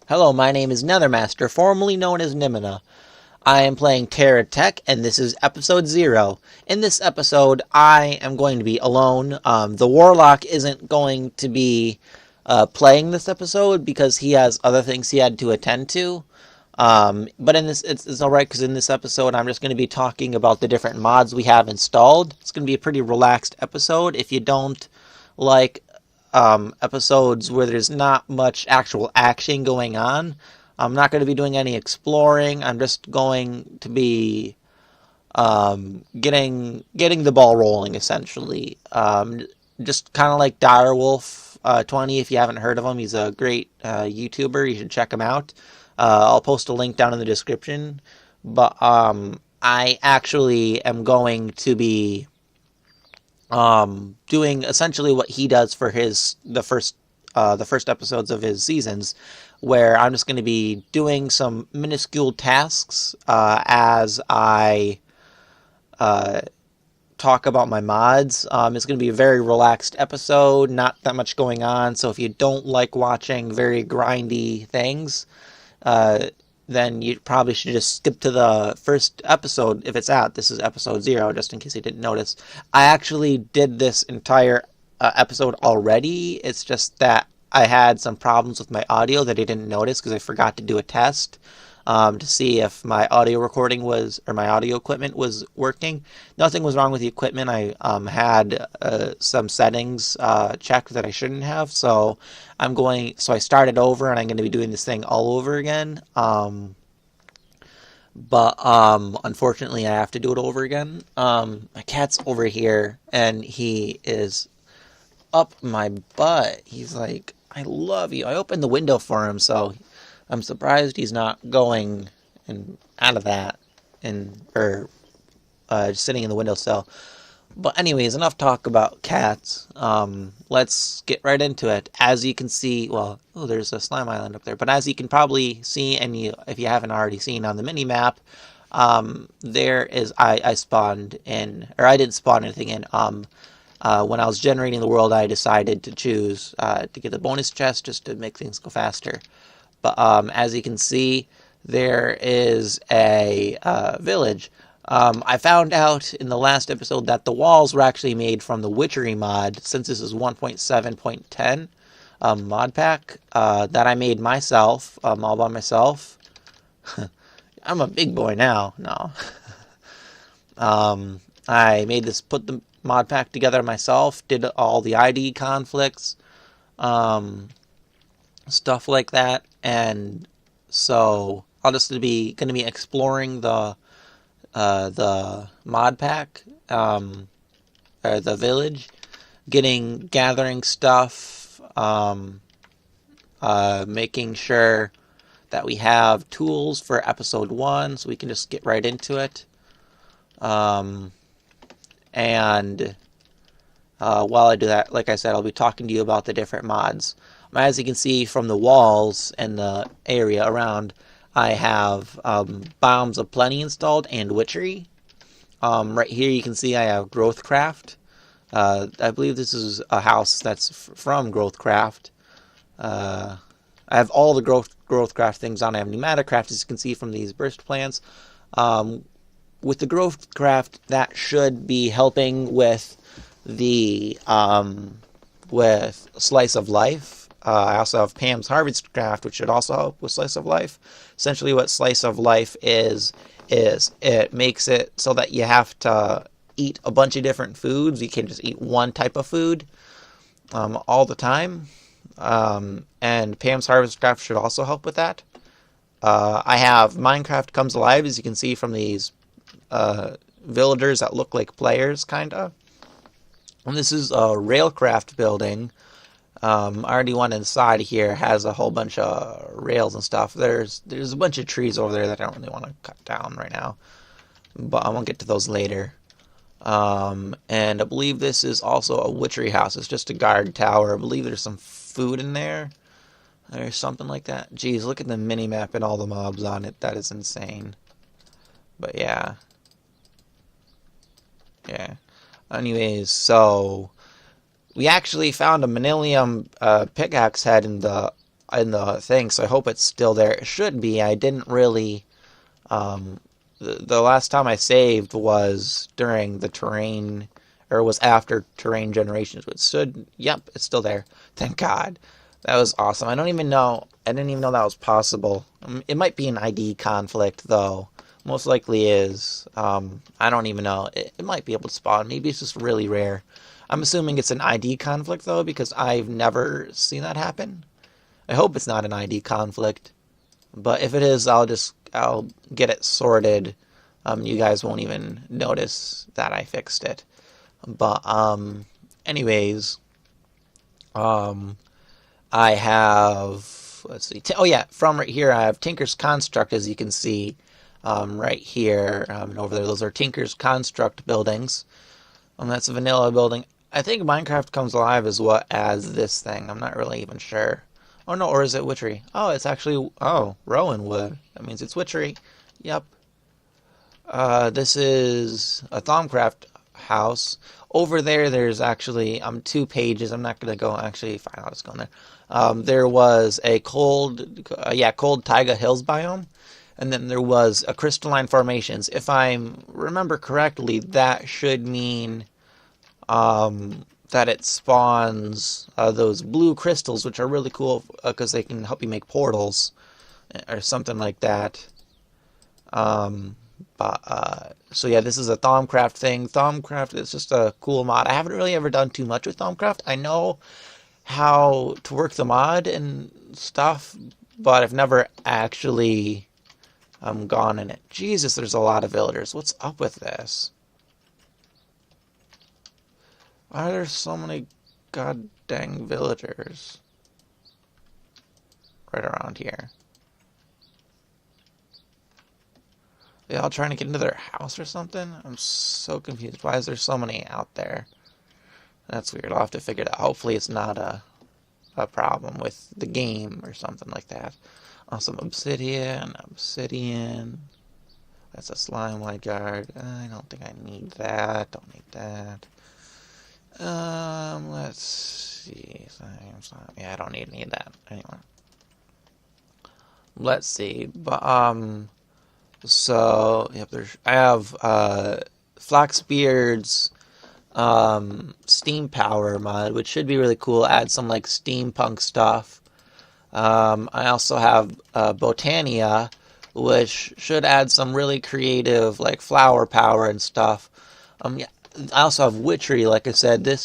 Hello, my name is Nethermaster, formerly known as Nimina. I am playing Terra Tek, and this is episode 0. In this episode, I am going to be alone. The Warlock isn't going to be playing this episode because he has other things he had to attend to. But in this, it's alright because in this episode, I'm just going to be talking about the different mods we have installed. It's going to be a pretty relaxed episode. If you don't like episodes where there's not much actual action going on, I'm not going to be doing any exploring. I'm just going to be getting the ball rolling, essentially. Just kind of like Direwolf 20, if you haven't heard of him. He's a great YouTuber. You should check him out. I'll post a link down in the description. But I actually am going to be doing essentially what he does for the first episodes of his seasons, where I'm just going to be doing some minuscule tasks as I talk about my mods. It's going to be a very relaxed episode, not that much going on, so if you don't like watching very grindy things, then you probably should just skip to the first episode if it's out. This is episode 0, just in case you didn't notice. I actually did this entire episode already. It's just that I had some problems with my audio that I didn't notice because I forgot to do a test to see if my audio recording was, or my audio equipment was working. Nothing was wrong with the equipment. I had some settings checked that I shouldn't have, so I started over and I'm going to be doing this thing all over again. But unfortunately I have to do it over again. My cat's over here and he is up my butt. He's like, I love you. I opened the window for him, so I'm surprised he's not going and out of that or just sitting in the windowsill. But anyways, enough talk about cats. Let's get right into it. As you can see, well, there's a slime island up there. But as you can probably see, and if you haven't already seen on the mini map, there is I spawned in, or I didn't spawn anything in. When I was generating the world, I decided to choose to get the bonus chest just to make things go faster. But as you can see, there is a village. I found out in the last episode that the walls were actually made from the Witchery mod, since this is 1.7.10 mod pack that I made myself, all by myself. I'm a big boy now. No. I made this, put the mod pack together myself, did all the ID conflicts, stuff like that, and so I'll just be going to be exploring the mod pack, or the village, gathering stuff, making sure that we have tools for episode 1, so we can just get right into it. And while I do that, like I said, I'll be talking to you about the different mods. As you can see from the walls and the area around, I have Biomes O'Plenty installed and Witchery. Right here you can see I have Growthcraft. I believe this is a house that's from Growthcraft. I have all the Growthcraft things on. I have Pneumaticraft, as you can see from these burst plants. With the Growthcraft, that should be helping with the with Slice of Life. I also have Pam's Harvestcraft, which should also help with Slice of Life. Essentially what Slice of Life is it makes it so that you have to eat a bunch of different foods. You can't just eat one type of food all the time. And Pam's Harvestcraft should also help with that. I have Minecraft Comes Alive, as you can see from these villagers that look like players, kinda. And this is a railcraft building. Already one inside here has a whole bunch of rails and stuff. There's a bunch of trees over there that I don't really want to cut down right now, but I won't get to those later. And I believe this is also a witchery house. It's just a guard tower. I believe there's some food in there or something like that. Jeez, look at the mini map and all the mobs on it. That is insane. But yeah. Anyways, so we actually found a Manilium pickaxe head in the in the thing, so I hope it's still there. It should be. I didn't really. The last time I saved was during the terrain, or was after terrain generations. But it should. Yep, it's still there. Thank God. That was awesome. I didn't even know that was possible. It might be an ID conflict, though. Most likely is. I don't even know. It might be able to spawn. Maybe it's just really rare. I'm assuming it's an ID conflict, though, because I've never seen that happen. I hope it's not an ID conflict. But if it is, I'll get it sorted. You guys won't even notice that I fixed it. But, anyways, I have, let's see, oh yeah, from right here, I have Tinker's Construct, as you can see, right here, and over there. Those are Tinker's Construct buildings. That's a vanilla building. I think Minecraft Comes Alive is what adds this thing. I'm not really even sure. Oh no, or is it witchery? Oh, it's actually, rowan wood. That means it's witchery. Yep. This is a Thaumcraft house. Over there, there's actually 2 pages. I'm not gonna go. Actually, fine. I'll just go in there. There was a cold taiga hills biome, and then there was a crystalline formations. If I remember correctly, that should mean that it spawns those blue crystals, which are really cool because they can help you make portals or something like that. So yeah, this is a Thaumcraft thing. Thaumcraft is just a cool mod. I haven't really ever done too much with Thaumcraft. I know how to work the mod and stuff, but I've never actually gone in it. Jesus, there's a lot of villagers. What's up with this? Why are there so many god dang villagers right around here? Are they all trying to get into their house or something? I'm so confused. Why is there so many out there? That's weird. I'll have to figure it out. Hopefully it's not a problem with the game or something like that. Some obsidian. That's a slime white guard. I don't think I need that. Don't need that. Let's see. Yeah, I don't need any of that. Anyway. Let's see. But, so, yep, I have, Flaxbeard's, steam power mod, which should be really cool. Add some, like, steampunk stuff. I also have, Botania, which should add some really creative, like, flower power and stuff. Yeah. I also have witchery, like I said. I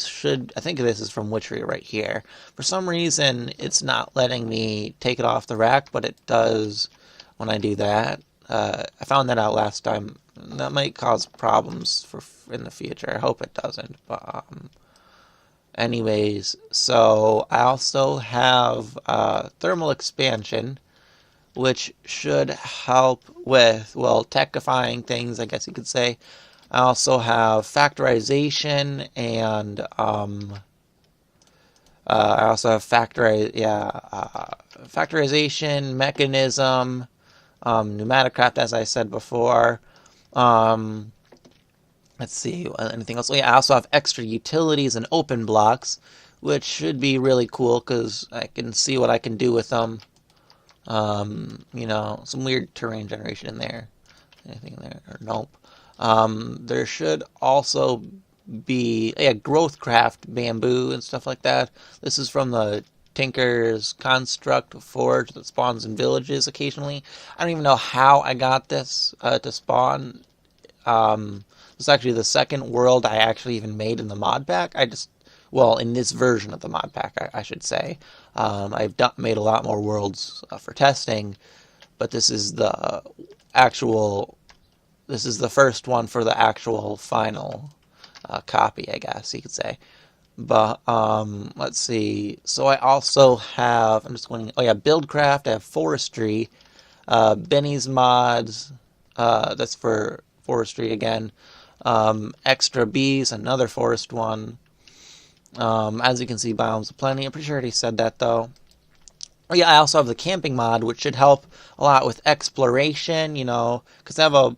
think this is from witchery right here. For some reason, it's not letting me take it off the rack, but it does when I do that. I found that out last time. That might cause problems in the future. I hope it doesn't. But anyways, so I also have thermal expansion, which should help with, well, techifying things, I guess you could say. I also have factorization and I also have factorization, mechanism, pneumaticraft, as I said before. Let's see, anything else? Oh, yeah, I also have extra utilities and open blocks, which should be really cool because I can see what I can do with them. You know, some weird terrain generation in there. Anything in there? Or nope. There should also be Growthcraft Bamboo and stuff like that. This is from the Tinker's Construct Forge that spawns in villages occasionally. I don't even know how I got this to spawn. This is actually the second world I actually even made in the mod pack. In this version of the mod pack, I should say. I've made a lot more worlds for testing, but this is the first one for the actual final copy, I guess you could say. But, let's see. So I also have, Buildcraft. I have forestry. Binnie's mods. That's for forestry again. Extra bees, another forest one. As you can see, Biomes O'Plenty. I'm pretty sure I already said that, though. Oh, yeah, I also have the camping mod, which should help a lot with exploration, because I have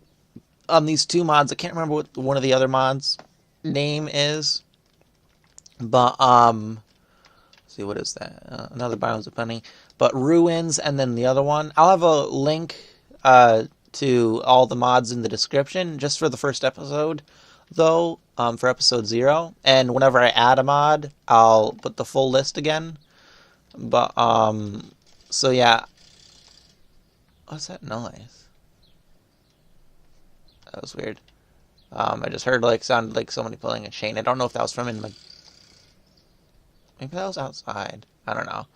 these 2 mods. I can't remember what one of the other mods name is. But, let's see, what is that? Another Biomes O'Plenty. but Ruins and then the other one. I'll have a link to all the mods in the description just for the first episode, though, for episode 0. And whenever I add a mod, I'll put the full list again. But, so yeah. What's that noise? That was weird. I just heard, like, sounded like somebody pulling a chain. I don't know if that was from in my... Maybe that was outside. I don't know.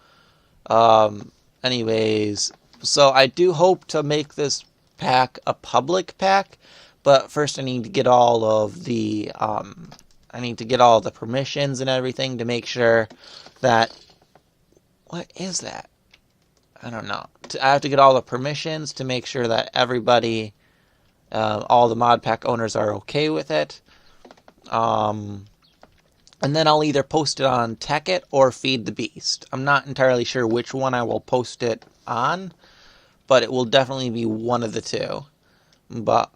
Anyways, so I do hope to make this pack a public pack, but first I need to get all of the, permissions and everything to make sure that... What is that? I don't know. I have to get all the permissions to make sure that everybody... all the mod pack owners are okay with it. And then I'll either post it on Tekkit or Feed the Beast. I'm not entirely sure which one I will post it on, but it will definitely be one of the two. But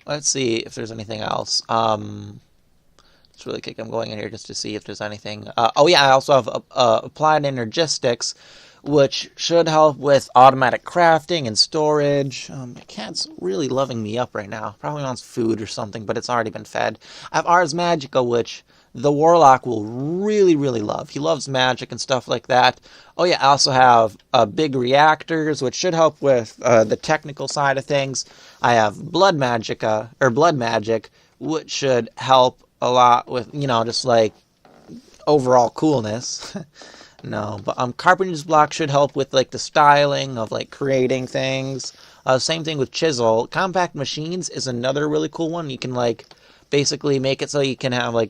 let's see if there's anything else. It's really kick. I'm going in here just to see if there's anything. Oh yeah, I also have applied energistics, which should help with automatic crafting and storage. My cat's really loving me up right now. Probably wants food or something, but it's already been fed. I have Ars Magica, which the Warlock will really, really love. He loves magic and stuff like that. Oh yeah, I also have BigReactors, which should help with the technical side of things. I have Blood Magic, which should help a lot with, just like overall coolness. No, but Carpenters Blocks should help with like the styling of like creating things. Same thing with Chisel. Compact Machines is another really cool one. You can like basically make it so you can have like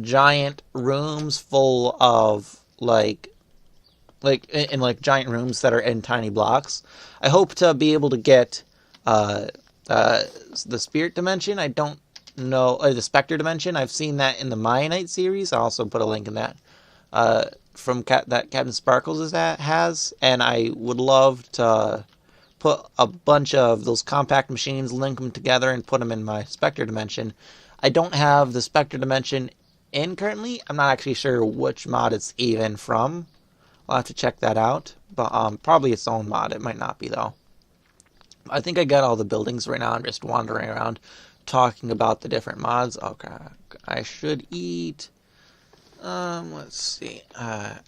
giant rooms full of like giant rooms that are in tiny blocks. I hope to be able to get the Spirit Dimension. I don't know, the Spectre Dimension. I've seen that in the Mianite series. I'll also put a link in that. From that Captain Sparkles has, and I would love to put a bunch of those compact machines, link them together, and put them in my Spectre Dimension. I don't have the Spectre Dimension in currently. I'm not actually sure which mod it's even from. I'll have to check that out, but probably its own mod. It might not be, though. I think I got all the buildings right now. I'm just wandering around talking about the different mods. Okay, I should eat... let's see.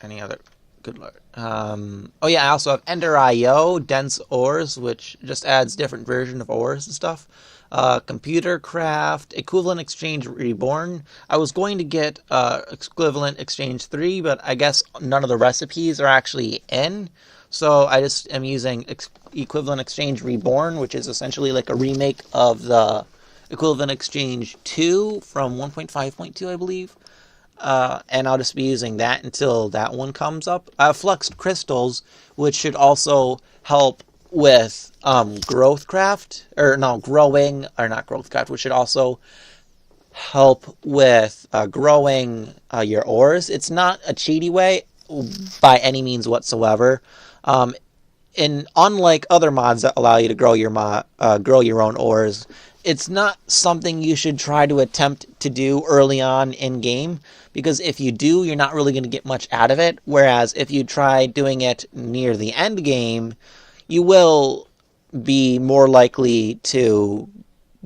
Any other? Good lord. Oh yeah, I also have EnderIO, dense ores, which just adds different version of ores and stuff. Computercraft, Equivalent Exchange Reborn. I was going to get Equivalent Exchange 3, but I guess none of the recipes are actually in. So I just am using Equivalent Exchange Reborn, which is essentially like a remake of the Equivalent Exchange 2 from 1.5.2, I believe. And I'll just be using that until that one comes up. I have Fluxed Crystals, which should also help with Growthcraft, which should also help with growing your ores. It's not a cheaty way by any means whatsoever. Unlike other mods that allow you to grow your own ores, it's not something you should try to attempt to do early on in game, because if you do, you're not really going to get much out of it. Whereas if you try doing it near the end game, you will be more likely to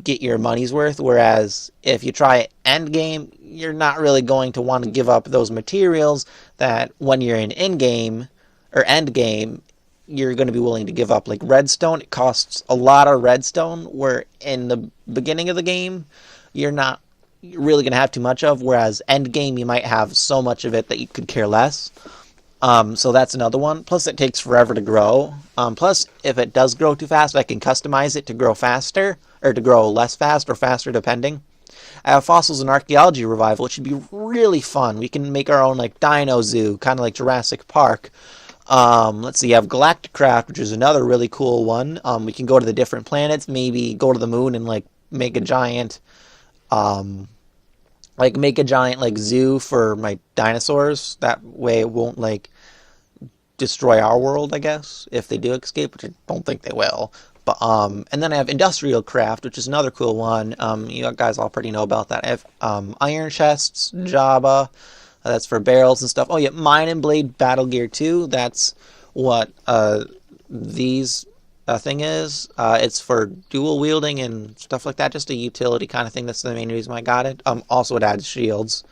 get your money's worth. Whereas if you try end game, you're not really going to want to give up those materials that when you're in in-game or end game, you're going to be willing to give up. Like redstone, it costs a lot of redstone, where in the beginning of the game, you're not really going to have too much of, whereas end game, you might have so much of it that you could care less. So that's another one. Plus, it takes forever to grow. Plus, if it does grow too fast, I can customize it to grow faster, or to grow less fast, or faster, depending. I have Fossils and Archaeology Revival, which should be really fun. We can make our own like Dino Zoo, kind of like Jurassic Park. Let's see, you have Galacticraft, which is another really cool one. We can go to the different planets, maybe go to the moon and like make a giant zoo for my dinosaurs. That way it won't like destroy our world, I guess, if they do escape, which I don't think they will. But and then I have Industrial Craft, which is another cool one. You guys all pretty know about that. I have iron chests, Java. That's for barrels and stuff. Oh yeah, Mine and Blade Battlegear 2. That's what these thing is. It's for dual wielding and stuff like that, just a utility kind of thing. That's the main reason why I got it. Also, it adds shields,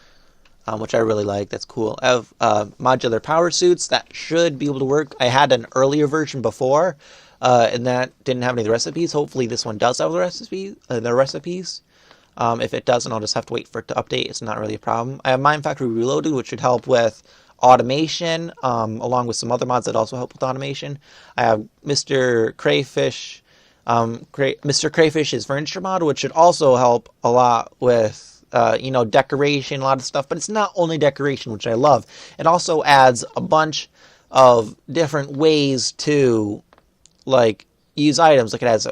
which I really like. That's cool. I have modular power suits that should be able to work. I had an earlier version before, and that didn't have any of the recipes. Hopefully, this one does have the recipes. If it doesn't, I'll just have to wait for it to update. It's not really a problem. I have Mine Factory Reloaded, which should help with automation, along with some other mods that also help with automation. I have Mr. Crayfish, Mr. Crayfish's Furniture Mod, which should also help a lot with, decoration, a lot of stuff. But it's not only decoration, which I love. It also adds a bunch of different ways to, use items. Like, it has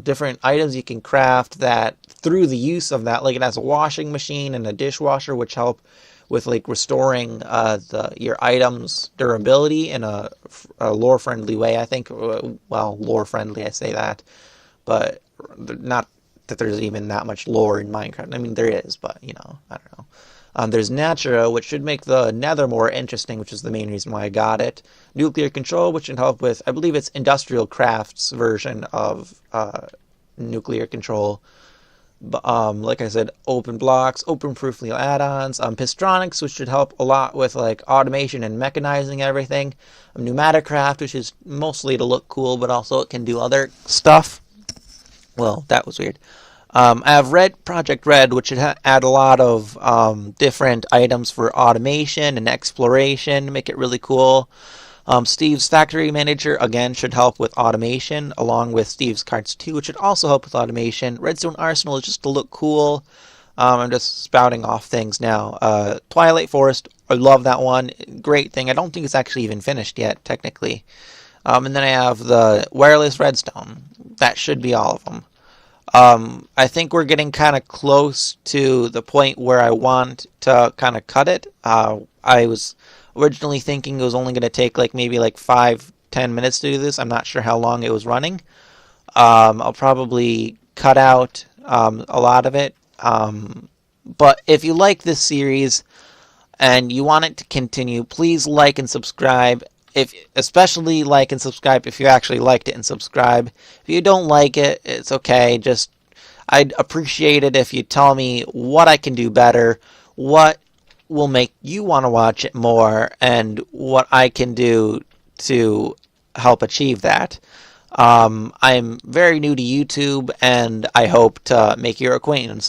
different items you can craft that through the use of that. Like, it has a washing machine and a dishwasher, which help with restoring your items' durability in a lore-friendly way. I think, well, lore-friendly, I say that, but not that there's even that much lore in Minecraft. I mean, there is, but I don't know. There's Natura, which should make the Nether more interesting, which is the main reason why I got it. Nuclear Control, which can help with, I believe it's Industrial Craft's version of Nuclear Control. Like I said, open blocks, open proofly add-ons, Pistronics, which should help a lot with automation and mechanizing everything. Pneumaticraft, which is mostly to look cool, but also it can do other stuff. Well, that was weird. I have Project Red, which should add a lot of different items for automation and exploration, make it really cool. Steve's Factory Manager, again, should help with automation, along with Steve's Cards 2, which should also help with automation. Redstone Arsenal is just to look cool. I'm just spouting off things now. Twilight Forest, I love that one. Great thing. I don't think it's actually even finished yet, technically. And then I have the Wireless Redstone. That should be all of them. I think we're getting kind of close to the point where I want to kind of cut it. I was originally thinking it was only going to take maybe 5-10 minutes to do this. I'm not sure how long it was running. I'll probably cut out a lot of it. But if you like this series and you want it to continue, please like and subscribe. Especially like and subscribe if you actually liked it, and subscribe. If you don't like it, it's okay. I'd appreciate it if you tell me what I can do better, what will make you want to watch it more, and what I can do to help achieve that. I'm very new to YouTube, and I hope to make your acquaintance.